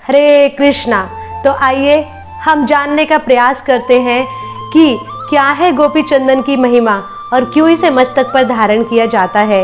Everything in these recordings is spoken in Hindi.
हरे कृष्णा। तो आइए हम जानने का प्रयास करते हैं कि क्या है गोपी चंदन की महिमा और क्यों इसे मस्तक पर धारण किया जाता है।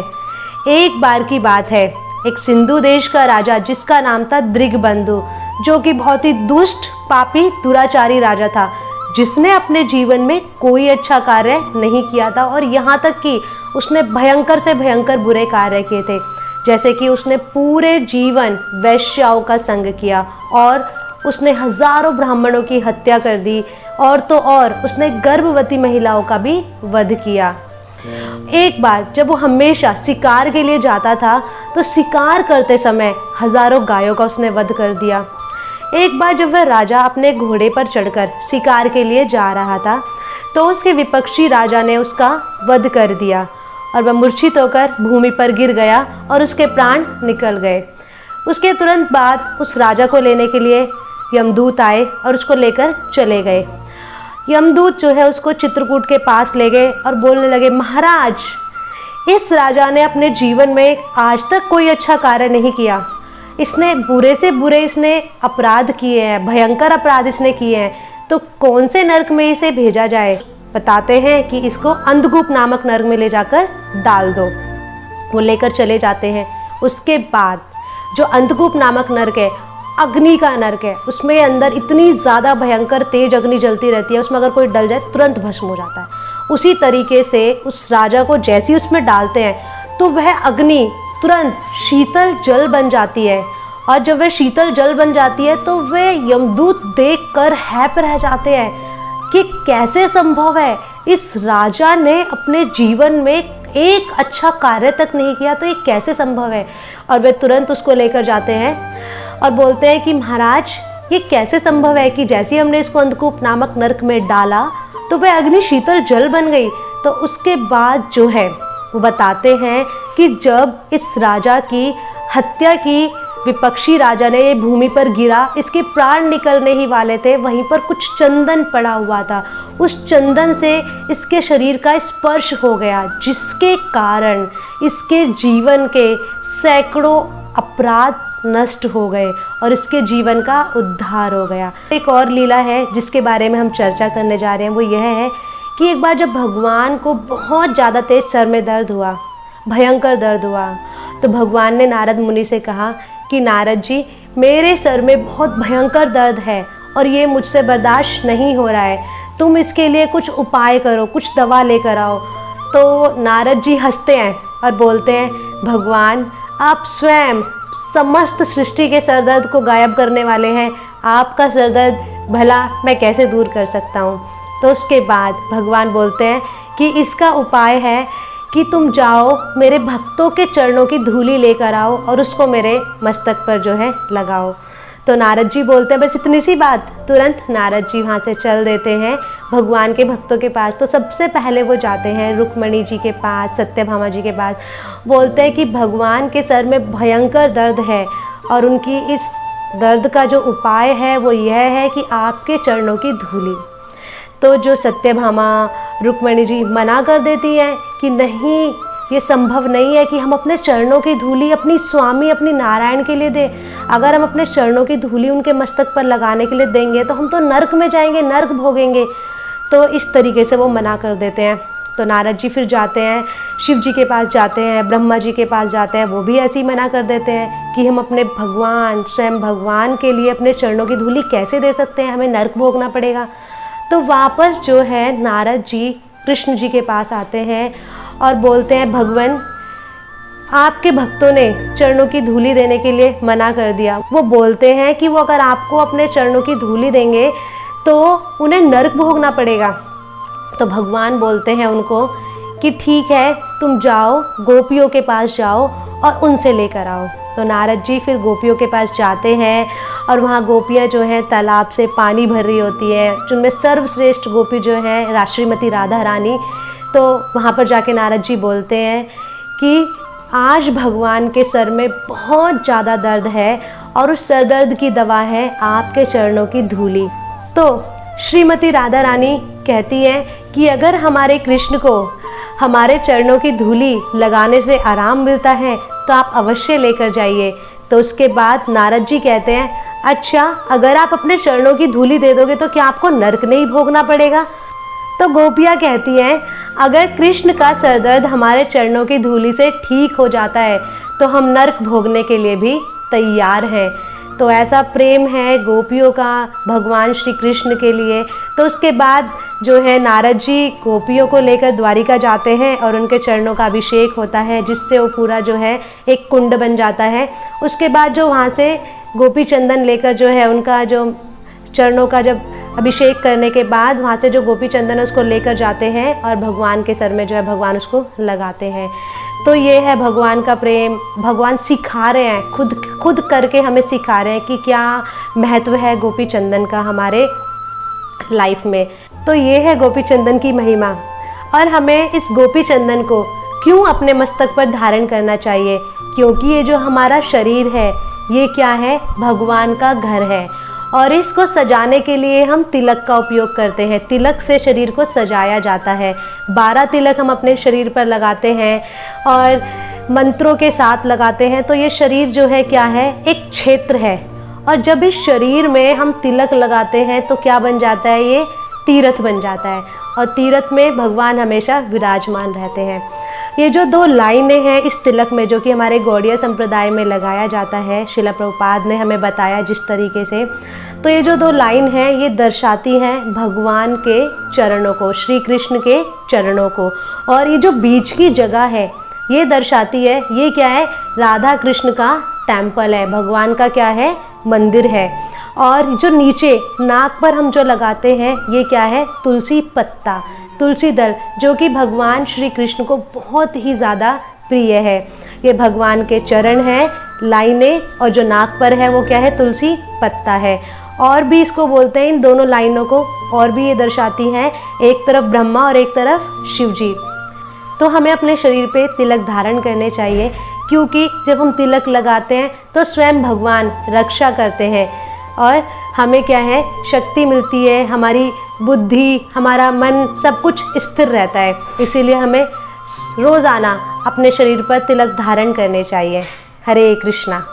एक बार की बात है, एक सिंधु देश का राजा जिसका नाम था दृगबंधु, जो कि बहुत ही दुष्ट, पापी, दुराचारी राजा था, जिसने अपने जीवन में कोई अच्छा कार्य नहीं किया था और यहाँ तक कि उसने भयंकर से भयंकर बुरे कार्य किए थे। जैसे कि उसने पूरे जीवन वैश्याओं का संग किया और उसने हजारों ब्राह्मणों की हत्या कर दी, और तो और उसने गर्भवती महिलाओं का भी वध किया। एक बार जब वो हमेशा शिकार के लिए जाता था तो शिकार करते समय हजारों गायों का उसने वध कर दिया। एक बार जब वह राजा अपने घोड़े पर चढ़कर शिकार के लिए जा रहा था तो उसके विपक्षी राजा ने उसका वध कर दिया और वह मूर्छित होकर भूमि पर गिर गया और उसके प्राण निकल गए। उसके तुरंत बाद उस राजा को लेने के लिए यमदूत आए और उसको लेकर चले गए। यमदूत जो है उसको चित्रकूट के पास ले गए और बोलने लगे, महाराज, इस राजा ने अपने जीवन में आज तक कोई अच्छा कार्य नहीं किया। इसने बुरे से बुरे इसने अपराध किए हैं, भयंकर अपराध इसने किए हैं, तो कौन से नरक में इसे भेजा जाए। बताते हैं कि इसको अंधकूप नामक नरक में ले जाकर डाल दो। वो लेकर चले जाते हैं। उसके बाद जो अंधकूप नामक नरक है, अग्नि का नरक है, उसमें अंदर इतनी ज़्यादा भयंकर तेज अग्नि जलती रहती है, उसमें अगर कोई डल जाए तुरंत भस्म हो जाता है। उसी तरीके से उस राजा को जैसे ही उसमें डालते हैं तो वह अग्नि तुरंत शीतल जल बन जाती है, और जब वह शीतल जल बन जाती है तो वे यमदूत देखकर हैप रह जाते हैं कि कैसे संभव है, इस राजा ने अपने जीवन में एक अच्छा कार्य तक नहीं किया, तो ये कैसे संभव है। और वे तुरंत उसको लेकर जाते हैं और बोलते हैं कि महाराज, ये कैसे संभव है कि जैसे ही हमने इसको अंधकूप नामक नरक में डाला तो वह अग्नि शीतल जल बन गई। तो उसके बाद जो है वो बताते हैं कि जब इस राजा की हत्या की विपक्षी राजा ने ये भूमि पर गिरा, इसके प्राण निकलने ही वाले थे, वहीं पर कुछ चंदन पड़ा हुआ था। उस चंदन से इसके शरीर का स्पर्श हो गया, जिसके कारण इसके जीवन के सैकड़ों अपराध नष्ट हो गए और इसके जीवन का उद्धार हो गया। एक और लीला है जिसके बारे में हम चर्चा करने जा रहे हैं, वो यह है कि एक बार जब भगवान को बहुत ज़्यादा तेज सर में दर्द हुआ, भयंकर दर्द हुआ, तो भगवान ने नारद मुनि से कहा कि नारद जी, मेरे सर में बहुत भयंकर दर्द है और ये मुझसे बर्दाश्त नहीं हो रहा है, तुम इसके लिए कुछ उपाय करो, कुछ दवा लेकर आओ। तो नारद जी हंसते हैं और बोलते हैं, भगवान, आप स्वयं समस्त सृष्टि के सरदर्द को गायब करने वाले हैं, आपका सरदर्द भला मैं कैसे दूर कर सकता हूँ। तो उसके बाद भगवान बोलते हैं कि इसका उपाय है कि तुम जाओ, मेरे भक्तों के चरणों की धूली लेकर आओ और उसको मेरे मस्तक पर जो है लगाओ। तो नारद जी बोलते हैं, बस इतनी सी बात। तुरंत नारद जी वहाँ से चल देते हैं भगवान के भक्तों के पास। तो सबसे पहले वो जाते हैं रुक्मणी जी के पास, सत्यभामा जी के पास। बोलते हैं कि भगवान के सर में भयंकर दर्द है और उनकी इस दर्द का जो उपाय है वो यह है कि आपके चरणों की धूली। तो जो सत्यभामा, रुक्मणी जी मना कर देती हैं कि नहीं, ये संभव नहीं है कि हम अपने चरणों की धूली अपनी स्वामी, अपनी नारायण के लिए दें। अगर हम अपने चरणों की धूली उनके मस्तक पर लगाने के लिए देंगे तो हम तो नरक में जाएंगे, नरक भोगेंगे। तो इस तरीके से वो मना कर देते हैं। तो नारद जी फिर जाते हैं, शिव जी के पास जाते हैं, ब्रह्मा जी के पास जाते हैं, वो भी ऐसे ही मना कर देते हैं कि हम अपने भगवान, स्वयं भगवान के लिए अपने चरणों की धूली कैसे दे सकते हैं, हमें नरक भोगना पड़ेगा। तो वापस जो है नारद जी कृष्ण जी के पास आते हैं और बोलते हैं, भगवान, आपके भक्तों ने चरणों की धूली देने के लिए मना कर दिया। वो बोलते हैं कि वो अगर आपको अपने चरणों की धूली देंगे तो उन्हें नरक भोगना पड़ेगा। तो भगवान बोलते हैं उनको कि ठीक है, तुम जाओ, गोपियों के पास जाओ और उनसे लेकर आओ। तो नारद जी फिर गोपियों के पास जाते हैं और वहाँ गोपियाँ जो हैं तालाब से पानी भर रही होती है, जिनमें सर्वश्रेष्ठ गोपी जो है श्रीमती राधा रानी। तो वहाँ पर जाके नारद जी बोलते हैं कि आज भगवान के सर में बहुत ज़्यादा दर्द है और उस सर दर्द की दवा है आपके चरणों की धूली। तो श्रीमती राधा रानी कहती हैं कि अगर हमारे कृष्ण को हमारे चरणों की धूली लगाने से आराम मिलता है तो आप अवश्य लेकर जाइए। तो उसके बाद नारद जी कहते हैं, अच्छा, अगर आप अपने चरणों की धूली दे दोगे तो क्या आपको नर्क नहीं भोगना पड़ेगा? तो गोपियाँ कहती हैं, अगर कृष्ण का सरदर्द हमारे चरणों की धूली से ठीक हो जाता है तो हम नर्क भोगने के लिए भी तैयार हैं। तो ऐसा प्रेम है गोपियों का भगवान श्री कृष्ण के लिए। तो उसके बाद जो है नारद जी गोपियों को लेकर द्वारिका जाते हैं और उनके चरणों का अभिषेक होता है, जिससे वो पूरा जो है एक कुंड बन जाता है। उसके बाद जो वहाँ से गोपी चंदन लेकर जो है उनका जो चरणों का जब अभिषेक करने के बाद वहाँ से जो गोपी चंदन है उसको लेकर जाते हैं और भगवान के सर में जो है भगवान उसको लगाते हैं। तो ये है भगवान का प्रेम। भगवान सिखा रहे हैं, खुद करके हमें सिखा रहे हैं कि क्या महत्व है गोपी चंदन का हमारे लाइफ में। तो ये है गोपी चंदन की महिमा। और हमें इस गोपी चंदन को क्यों अपने मस्तक पर धारण करना चाहिए? क्योंकि ये जो हमारा शरीर है ये क्या है? भगवान का घर है। और इसको सजाने के लिए हम तिलक का उपयोग करते हैं। तिलक से शरीर को सजाया जाता है। 12 तिलक हम अपने शरीर पर लगाते हैं और मंत्रों के साथ लगाते हैं। तो ये शरीर जो है क्या है? एक क्षेत्र है। और जब इस शरीर में हम तिलक लगाते हैं तो क्या बन जाता है? ये तीर्थ बन जाता है। और तीर्थ में भगवान हमेशा विराजमान रहते हैं। ये जो 2 लाइनें हैं इस तिलक में, जो कि हमारे गौड़ीय संप्रदाय में लगाया जाता है, श्रील प्रभुपाद ने हमें बताया जिस तरीके से। तो ये जो 2 लाइन हैं ये दर्शाती हैं भगवान के चरणों को, श्री कृष्ण के चरणों को। और ये जो बीच की जगह है ये दर्शाती है, ये क्या है? राधा कृष्ण का टेम्पल है, भगवान का क्या है? मंदिर है। और जो नीचे नाक पर हम जो लगाते हैं ये क्या है? तुलसी पत्ता, तुलसी दल, जो कि भगवान श्री कृष्ण को बहुत ही ज़्यादा प्रिय है। ये भगवान के चरण हैं, लाइनें, और जो नाक पर है वो क्या है? तुलसी पत्ता है। और भी इसको बोलते हैं, इन दोनों लाइनों को और भी ये दर्शाती हैं, एक तरफ ब्रह्मा और एक तरफ शिव जी। तो हमें अपने शरीर पे तिलक धारण करने चाहिए, क्योंकि जब हम तिलक लगाते हैं तो स्वयं भगवान रक्षा करते हैं और हमें क्या है? शक्ति मिलती है, हमारी बुद्धि, हमारा मन सब कुछ स्थिर रहता है। इसीलिए हमें रोज़ाना अपने शरीर पर तिलक धारण करने चाहिए। हरे कृष्णा।